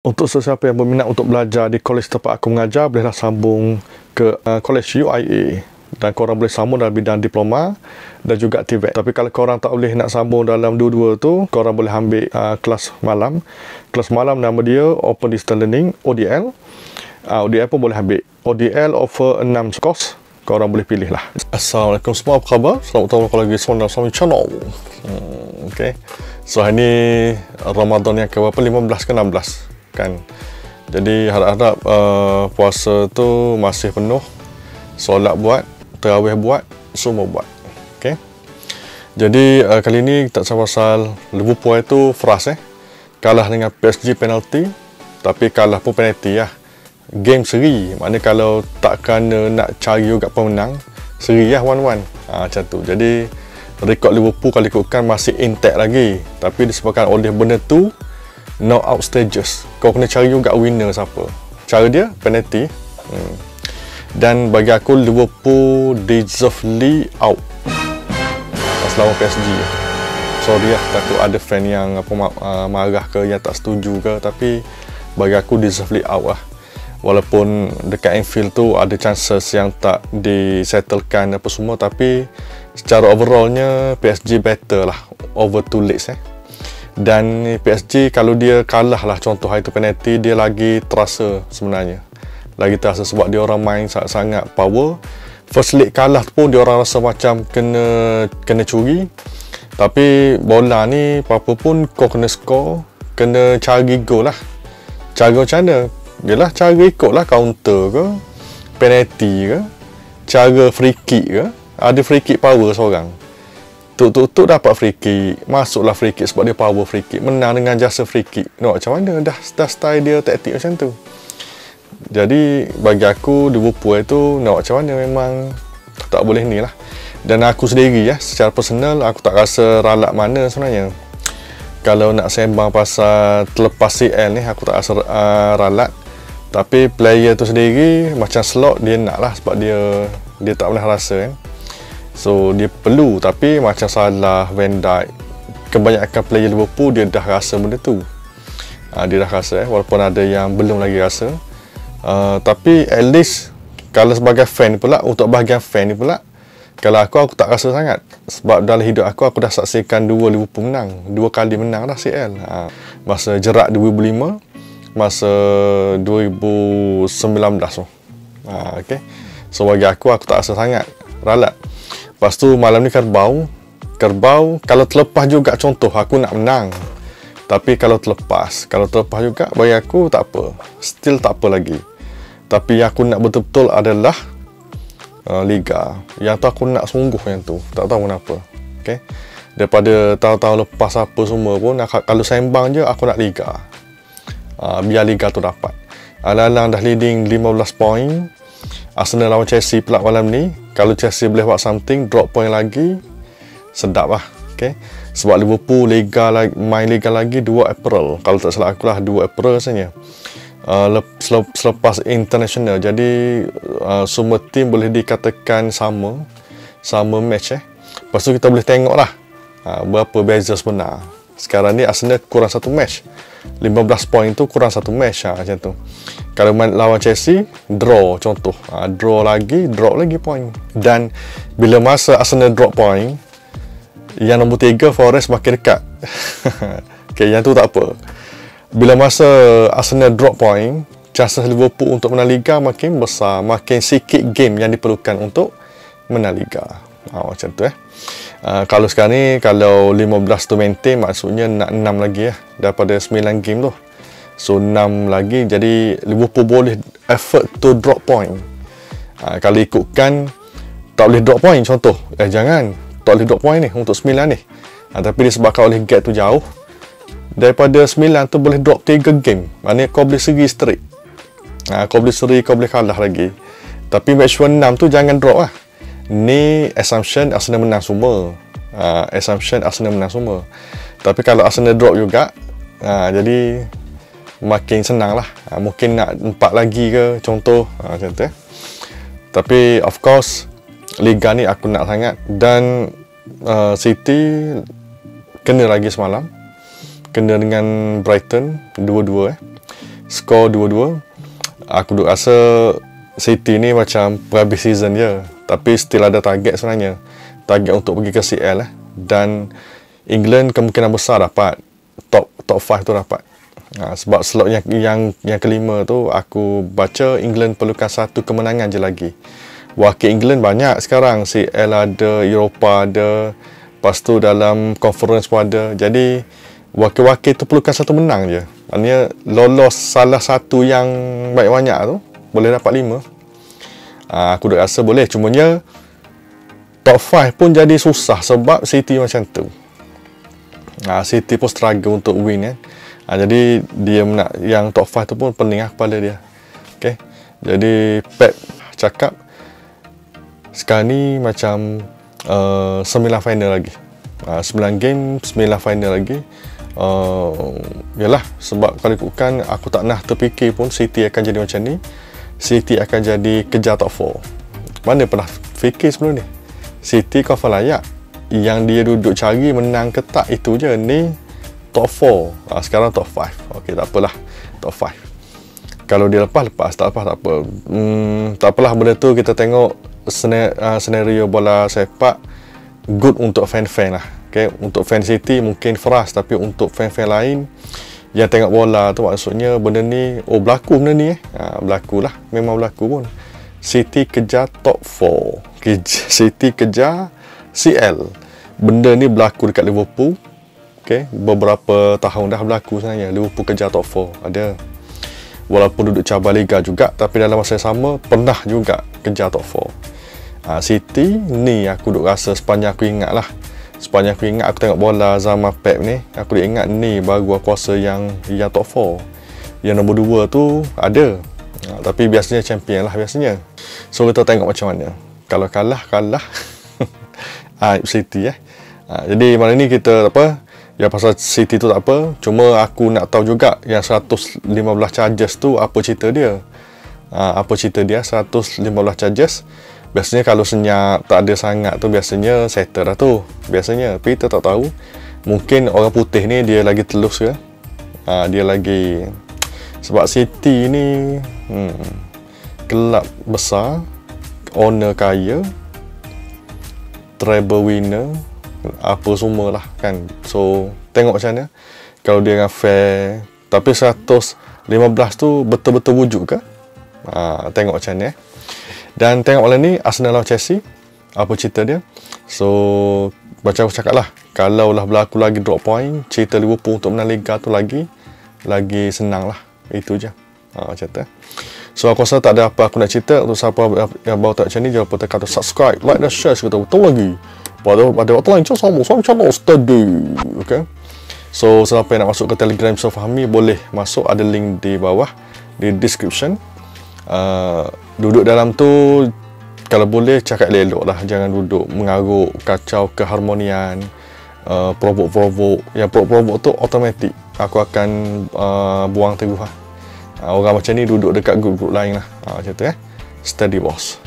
Untuk sesiapa yang berminat untuk belajar di kolej tempat aku mengajar, bolehlah sambung ke kolej UIA. Dan korang boleh sambung dalam bidang diploma dan juga TVET. Tapi kalau korang tak boleh nak sambung dalam dua-dua tu, korang boleh ambil kelas malam. Kelas malam nama dia Open Distance Learning, ODL. ODL pun boleh ambil. ODL offer 6 course. Korang boleh pilih lah. Assalamualaikum semua, apa khabar? Selamat datang lagi semua dalam channel. Okay. So hari ni Ramadan yang ke berapa? 15 ke 16 kan. Jadi harap-harap puasa tu masih penuh. Solat buat, tarawih buat, semua buat. Okay. Jadi kali ni kita cakap pasal Liverpool itu frust kalah dengan PSG penalti, tapi kalah pun penalti lah. Game seri, maknanya kalau tak kena nak cari juga pemenang, seri lah 1-1. Macam tu. Jadi rekod Liverpool kalau ikutkan masih intact lagi, tapi disebabkan oleh benda tu knockout stages, kau kena cari juga winner siapa. Cara dia penalti. Dan bagi aku Liverpool deservedly out pas lawan PSG. Sorry lah, takut ada fan yang marah ke, yang tak setuju ke, tapi bagi aku deservedly out lah. Walaupun dekat Anfield tu ada chances yang tak disettlekan apa semua, tapi secara overallnya PSG better lah over two legs Dan PSG kalau dia kalah lah, contoh hari tu penalti, dia lagi terasa sebenarnya. Lagi terasa sebab dia orang main sangat power. First leg kalah pun dia orang rasa macam kena curi. Tapi bola ni apa-apa pun kau kena score, kena cari gol lah. Cara macam mana? Yalah, cara ikut lah, counter ke, penalti ke, cara free kick ke. Ada free kick power seorang, tuk dapat free kick, masuklah free kick sebab dia power free kick, menang dengan jasa free kick. Macam mana dah style dia, taktik macam tu. Jadi bagi aku Liverpool itu macam mana memang tak boleh ni lah. Dan aku sendiri secara personal aku tak rasa ralat mana sebenarnya. Kalau nak sembang pasal terlepas CL ni, aku tak rasa ralat. Tapi player tu sendiri macam slot dia nak lah, sebab dia tak pernah rasa So dia perlu, tapi macam Salah, Van Dijk, kebanyakan player Liverpool dia dah rasa benda tu. Dia dah rasa walaupun ada yang belum lagi rasa. Tapi at least kalau sebagai fan pula, untuk bahagian fan ni pula, kalau aku tak rasa sangat. Sebab dalam hidup aku dah saksikan 2 Liverpool menang, 2 kali menang dah CL. Masa Gerrard 2005, masa 2019 tu. Okay. So bagi aku tak rasa sangat ralat. Lepas tu malam ni Kerbau kalau terlepas juga, contoh aku nak menang, tapi kalau terlepas juga bagi aku tak apa, still tak apa lagi. Tapi yang aku nak betul-betul adalah Liga. Yang tu aku nak sungguh, yang tu tak tahu kenapa. Okay. Daripada tahun-tahun lepas apa semua pun, kalau sembang je aku nak Liga. Biar Liga tu dapat. Alang-alang dah leading 15 poin. Arsenal lawan Chelsea pula malam ni. Kalau Chelsea boleh buat something, drop point lagi, sedap lah. Okay. Sebab Liverpool main Liga lagi 2 April. Kalau tak salah aku lah 2 April rasanya. Selepas international. Jadi semua tim boleh dikatakan sama match Lepas tu kita boleh tengok lah berapa beza sebenar. Sekarang ni Arsenal kurang 1 match. 15 poin tu kurang 1 match macam tu. Kalau lawan Chelsea, draw contoh. Draw lagi, drop lagi point. Dan bila masa Arsenal drop point, yang nombor 3 Forest makin dekat. Okay, yang tu tak apa. Bila masa Arsenal drop point, chances Liverpool untuk menang Liga makin besar. Makin sikit game yang diperlukan untuk menang Liga. Macam tu kalau sekarang ni, kalau 15 tu maintain, maksudnya nak 6 lagi daripada 9 game tu. So 6 lagi, jadi Liverpool boleh effort to drop point. Kalau ikutkan tak boleh drop point, contoh jangan, tak boleh drop point ni untuk 9 ni. Tapi disebabkan oleh gap tu jauh, daripada 9 tu boleh drop 3 game. Maknanya kau boleh seri straight. Kau boleh seri, kau boleh kalah lagi. Tapi match 6 tu jangan drop lah. Ni assumption Arsenal menang semua. Tapi kalau Arsenal drop juga, jadi makin senang lah. Mungkin nak 4 lagi ke, contoh macam tu Tapi of course Liga ni aku nak sangat. Dan City kena lagi semalam, kena dengan Brighton 2-2 skor 2-2. Aku duk rasa City ni macam habis season je, tapi still ada target sebenarnya, target untuk pergi ke CL dan England kemungkinan besar dapat top 5 tu dapat. Sebab slot yang kelima tu aku baca England perlukan satu kemenangan je lagi. Wakil England banyak sekarang, CL ada, Eropah ada, lepas tu dalam conference pun ada. Jadi wakil-wakil tu perlukan satu menang je. Maknanya lolos salah satu yang banyak-banyak tu boleh dapat 5. Aku dah rasa boleh, cumanya top 5 pun jadi susah sebab City macam tu. City pun struggle untuk win jadi dia nak yang top 5 tu pun pening kepala dia. Okay. Jadi Pep cakap sekarang ni macam 9 final lagi. 9 game, 9 final lagi. Yalah, sebab kalau ikutkan aku tak nak terfikir pun City akan jadi macam ni. City akan jadi kejar top 4. Mana pernah fikir sebelum ni? City kau layak. Yang dia duduk cari menang ke tak, itu je. Ni top 4. Sekarang top 5. Okey, tak apalah. Top 5. Kalau dia lepas, tak lepas, tak apa. Tak apalah, benda tu kita tengok senario bola sepak good untuk fan-fan lah. Okay? Untuk fan City mungkin frust, tapi untuk fan-fan lain yang tengok bola tu maksudnya benda ni, berlaku benda ni berlaku lah, memang berlaku pun. City kejar top 4, City kejar CL. Benda ni berlaku dekat Liverpool. Okay? Beberapa tahun dah berlaku sebenarnya. Liverpool kejar top 4 ada, walaupun duduk cabar Liga juga, tapi dalam masa yang sama pernah juga kejar top 4. City ni aku duk rasa sepanjang aku ingat lah, sepanjang aku ingat aku tengok bola zaman Pep ni, aku dah ingat ni baru aku rasa yang top 4. Yang nombor 2 tu ada, tapi biasanya champion lah biasanya. So kita tengok macam mana. Kalau kalah City jadi malam ni kita ya pasal City tu tak apa, cuma aku nak tahu juga yang 115 charges tu apa cerita dia. Apa cerita dia 115 charges. Biasanya kalau senyap tak ada sangat tu biasanya settle dah tu biasanya, tapi kita tak tahu. Mungkin orang putih ni dia lagi telus ke, dia lagi, sebab City ni kelab besar, owner kaya, treble winner, apa semua lah kan. So tengok macam mana kalau dia dengan fair. Tapi 115 tu betul-betul wujud ke? Tengok macam mana. Dan tengok malam ni Arsenal lawan Chelsea, apa cerita dia. So macam aku cakap lah, kalau lah berlaku lagi drop point, cerita Liverpool untuk menang Liga tu lagi senang lah. Itu je macam tu. So aku rasa tak ada apa aku nak cerita. Untuk siapa yang baru tak macam ni, jangan lupa tekan subscribe, like dan share kita betul lagi. Pada waktu lain sama channel study. Okay. So siapa yang nak masuk ke Telegram So Fahmi, boleh masuk, ada link di bawah di description. Duduk dalam tu kalau boleh cakap elok lah, jangan duduk mengaruk, kacau keharmonian, provok. Yang provok tu automatik aku akan buang teguh. Orang macam ni duduk dekat grup-grup lain lah. Macam tu Steady boss.